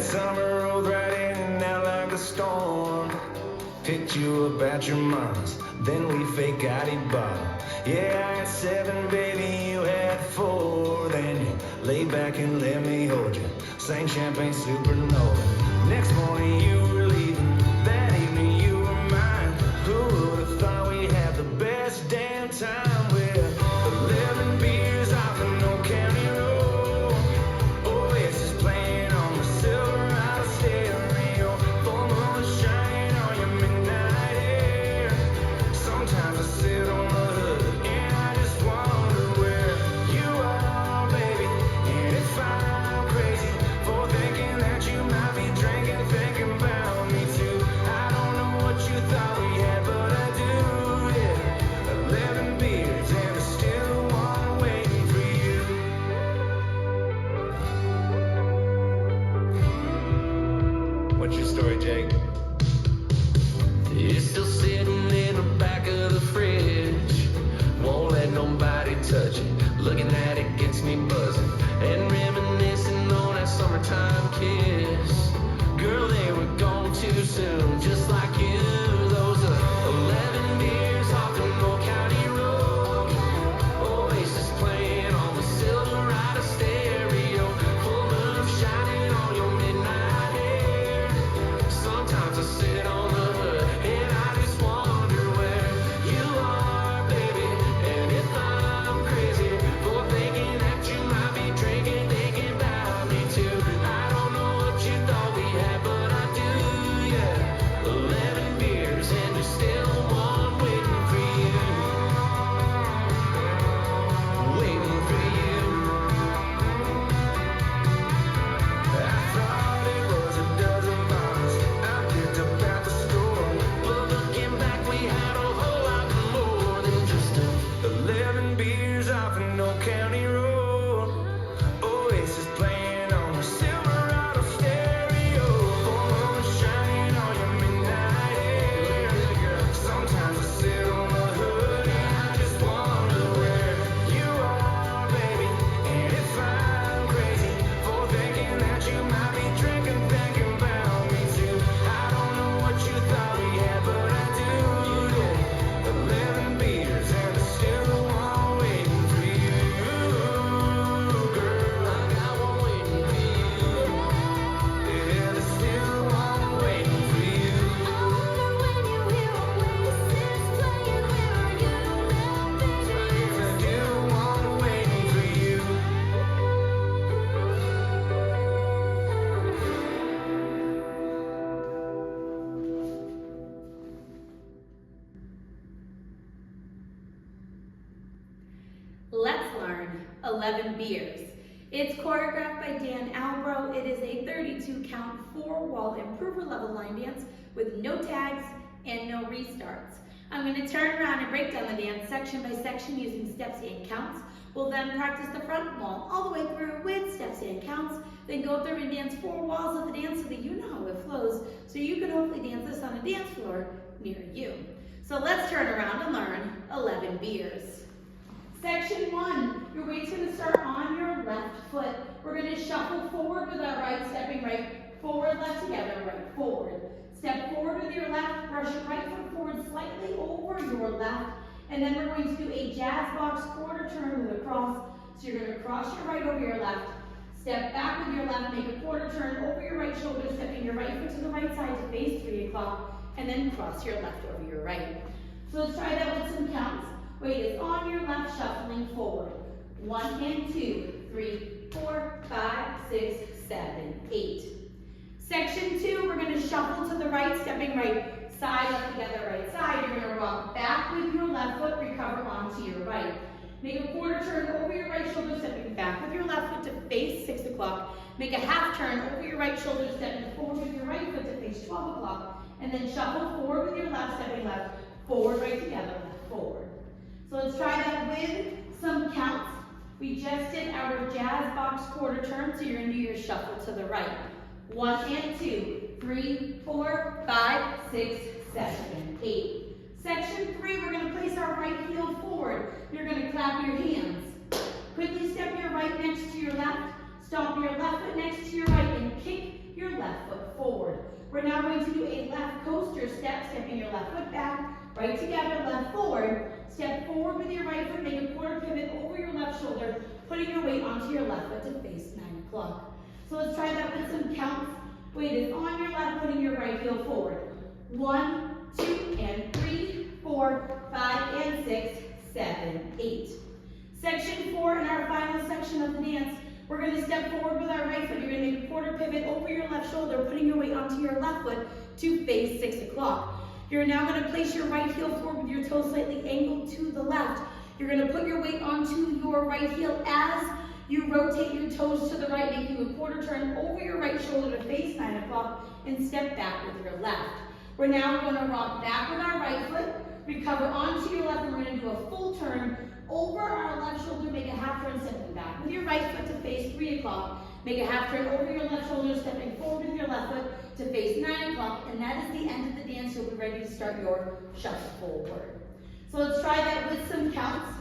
that summer rolled right in and out like a storm. Picked you up at your mama's, then we fake ID'd bottom. Yeah, I had 7, baby, you had 4. Then you lay back and let me hold you. Sang Champagne Supernova. Next morning you were leaving, that evening you were mine. Who would have thought we'd have the best damn time with 11 beers off an old county road. Oasis playing on the Silverado stereo. Full moon shining on your midnight air. Sometimes I sit on the hood and I just wonder where you are, baby. And if I'm crazy for thinking that you might be drinking, thinking about me too. I don't know what you thought we had, but I do, yeah. 11 beers and there's still one waiting for you. What's your story, Jake? You're still sitting in the back of the fridge. Won't let nobody touch it. Looking at it gets me buzzing. And reminiscing on that summertime kiss. Girl, they were gone too soon, just like you. Those 11 beers off the North County Road. Oasis playing on the Silverado stereo. Full moon shining on your midnight hair. Sometimes I sit on the hood and I just wonder where you are, baby. And if I'm crazy for thinking that you might be drinking, thinking about me too. I don't know what you thought we had, but I do, yeah. 11 beers and there's still one waiting for you. Waiting for you. I thought it was a dozen bottles I picked up at the store. But looking back, we had a whole lot more than just 11 beers off an old county road. Oasis playing on the Silverado stereo. Full moon shining on your midnight air. Sometimes I sit on the hood and I just wonder where you are, baby. And if I'm crazy for thinking that you might be drinking, thinking about me too. I don't know what you thought we had, but I do, yeah. 11 beers and there's still one waiting for you. Girl, I got one waiting for you. Yeah, there's still one waiting for you. There's still one waiting for you. Let's learn 11 beers. It's choreographed by Dan Albro. It is a 32 count 4-wall improver level line dance with no tags and no restarts. I'm going to turn around and break down the dance section by section using steps and counts. We'll then practice the front wall all the way through with steps and counts, then go through and dance 4 walls of the dance so that you know how it flows, so you can hopefully dance this on a dance floor near you. So let's turn around and learn 11 beers. Section 1, your weight's going to start on your left foot. We're going to shuffle forward with our right, stepping right, forward, left together, right, forward. Step forward with your left, brush your right foot forward slightly over your left, and then we're going to do a jazz box quarter turn with a cross. So you're going to cross your right over your left, step back with your left, make a quarter turn over your right shoulder, stepping your right foot to the right side to face 3 o'clock, and then cross your left over your right. So let's try that with some counts. Weight is on your left, shuffling forward. 1 and 2, 3, 4, 5, 6, 7, 8. Section 2, we're going to shuffle to the right, stepping right, side, left together, right side. You're going to rock back with your left foot, recover onto your right. Make a quarter turn over your right shoulder, stepping back with your left foot to face 6 o'clock. Make a half turn over your right shoulder, stepping forward with your right foot to face 12 o'clock. And then shuffle forward with your left, stepping left, forward, right together, left, forward. So let's try that with some counts. We just did our jazz box quarter turn, so you're going to do your shuffle to the right. 1 and 2, 3, 4, 5, 6, 7, 8. Section 3, we're going to place our right heel forward. You're going to clap your hands. Quickly step your right next to your left. Stop your left foot next to your right and kick your left foot forward. We're now going to do a left coaster step, stepping your left foot back, right together, left forward. Step forward with your right foot, make a quarter pivot over your left shoulder, putting your weight onto your left foot to face 9 o'clock. So let's try that with some counts. Weight is on your left, putting your right heel forward. 1, 2, and 3, 4, 5, and 6, 7, 8. Section 4 in our final section of the dance. We're going to step forward with our right foot. You're going to make a quarter pivot over your left shoulder, putting your weight onto your left foot to face 6 o'clock. You're now going to place your right heel forward with your toes slightly angled to the left. You're going to put your weight onto your right heel as you rotate your toes to the right, making a quarter turn over your right shoulder to face 9 o'clock and step back with your left. We're now going to rock back with our right foot, recover onto your left, and we're going to do a full turn over our left shoulder, make a half turn, stepping back with your right foot to face 3 o'clock. Make a half turn over your left shoulder, stepping forward with your left foot to face 9 o'clock, and that is the end of the dance. You'll be ready to start your shuffle forward. So let's try that with some counts.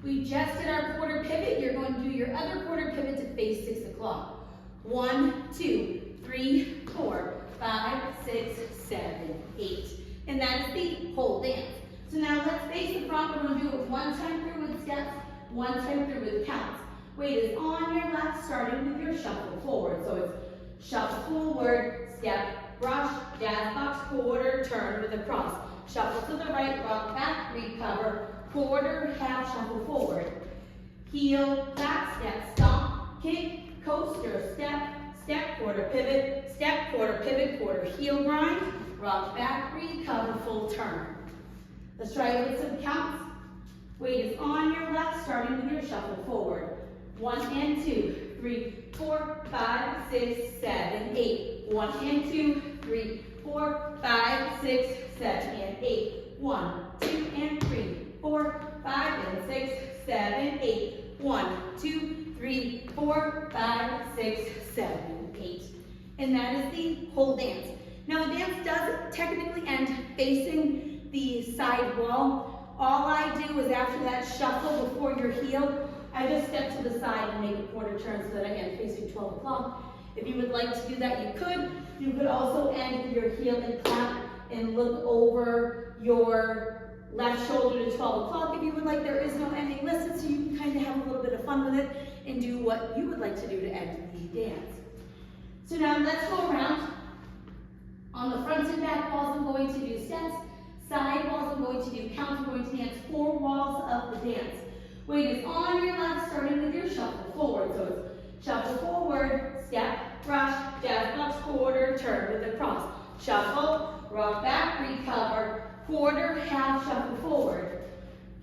We just did our quarter pivot. You're going to do your other quarter pivot to face 6 o'clock. 1, 2, 3, 4, 5, 6, 7, 8. And that is the whole dance. So now let's face the front. We're going to do it one time through with steps, one time through with counts. Weight is on your left, starting with your shuffle forward. So it's shuffle forward, step, brush, jazz box, quarter, turn with a cross. Shuffle to the right, rock back, recover, quarter, half, shuffle forward. Heel, back, step, stomp, kick, coaster, step, step, quarter pivot, quarter heel grind, rock back, recover, full turn. Let's try it with some counts. Weight is on your left, starting with your shuffle forward. 1 and 2, 3, 4, 5, 6, 7, 8. 1 and 2, 3, 4, 5, 6, 7, and 8. 1, 2, and 3, 4, 5, and 6, 7, 8. 1, 2, 3, 4, 5, 6, 7, 8. And that is the whole dance. Now the dance does technically end facing the side wall. All I do is after that shuffle before your heel, I just step to the side and make a quarter turn so that I end facing 12 o'clock. If you would like to do that, you could. You could also end with your heel and clap and look over your left shoulder to 12 o'clock. If you would like, there is no ending listed, so you can kind of have a little bit of fun with it and do what you would like to do to end the dance. So now let's go around. On the front and back walls, I'm going to do steps. Side walls, I'm going to do counts. I'm going to dance 4 walls of the dance. Weight is on your left, starting with your shuffle forward. So it's shuffle forward, step, brush, jazz box, quarter, turn with a cross. Shuffle, rock back, recover, quarter, half, shuffle forward.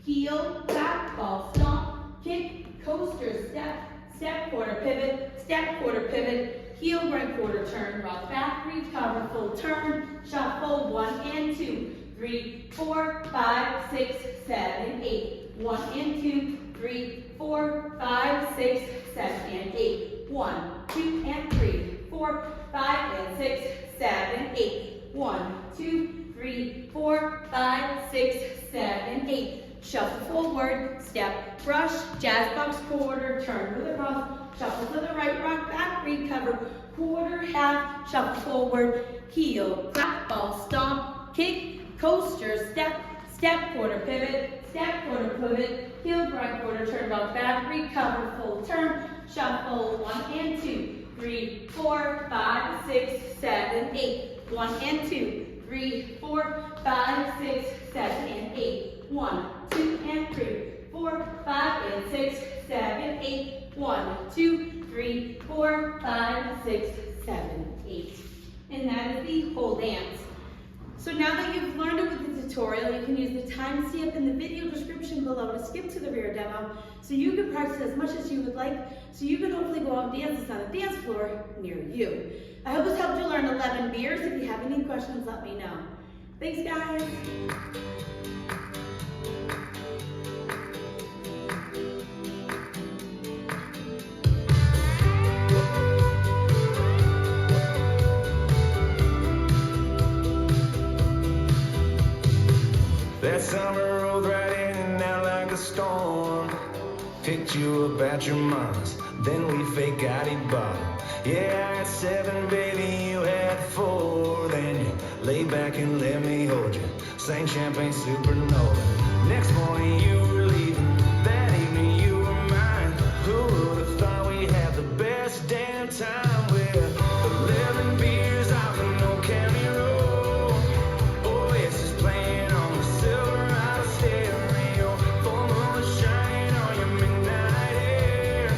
Heel, back, ball, stomp, kick, coaster, step, quarter pivot, heel, grind, quarter, turn, rock back, recover, full turn, shuffle, 1 and 2, 3, 4, 5, 6, 7, 8. 1 and 2, 3, 4, 5, 6, 7, and 8. 1, 2, and 3, 4, 5, and 6, 7, 8. 1, 2, 3, 4, 5, 6, 7, 8. Shuffle forward, step, brush, jazz box, quarter, turn with a cross. Shuffle to the right, rock back, recover, quarter, half, shuffle forward, heel, clap, ball, stomp, kick, coaster, step, quarter pivot, heel grind, quarter turn, rock back, recover, full turn, shuffle, 1 and 2, 3, 4, 5, 6, 7, 8. 1 and 2, 3, 4, 5, 6, 7, and 8. 1, 2, and 3, 4, 5, and 6, 7, 8. 1, 2, 3, 4, 5, 6, 7, 8. And that is the whole dance. So now that you've learned it with the tutorial, you can use the timestamp in the video description below to skip to the rear demo so you can practice as much as you would like so you can hopefully go out and dance this on a dance floor near you. I hope this helped you learn 11 beers. If you have any questions, let me know. Thanks, guys. That summer rolled right in and out like a storm. Picked you up at your mama's, then we fake got it bottom. Yeah, I had 7, baby, you had 4. Then you lay back and let me hold you. Sang champagne supernova. Next morning you were leaving, that evening you were mine. Who would have thought we'd have the best damn time with 11 beers off an old county road. Oh yes, it's playing on the silver out of stereo. Full moon shining on your midnight air.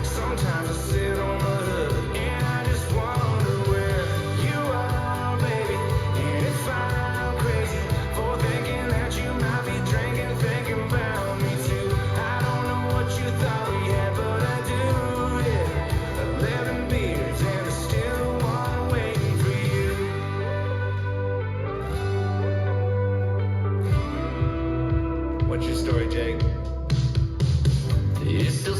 Sometimes I sit on the hood and I just wonder where you are, baby. And if I'm crazy for thinking that you might be drinking, thinking about me too. I don't know what you thought we had, but I do, yeah. 11 beers and there's still one waiting for you. What's your story, Jake? You still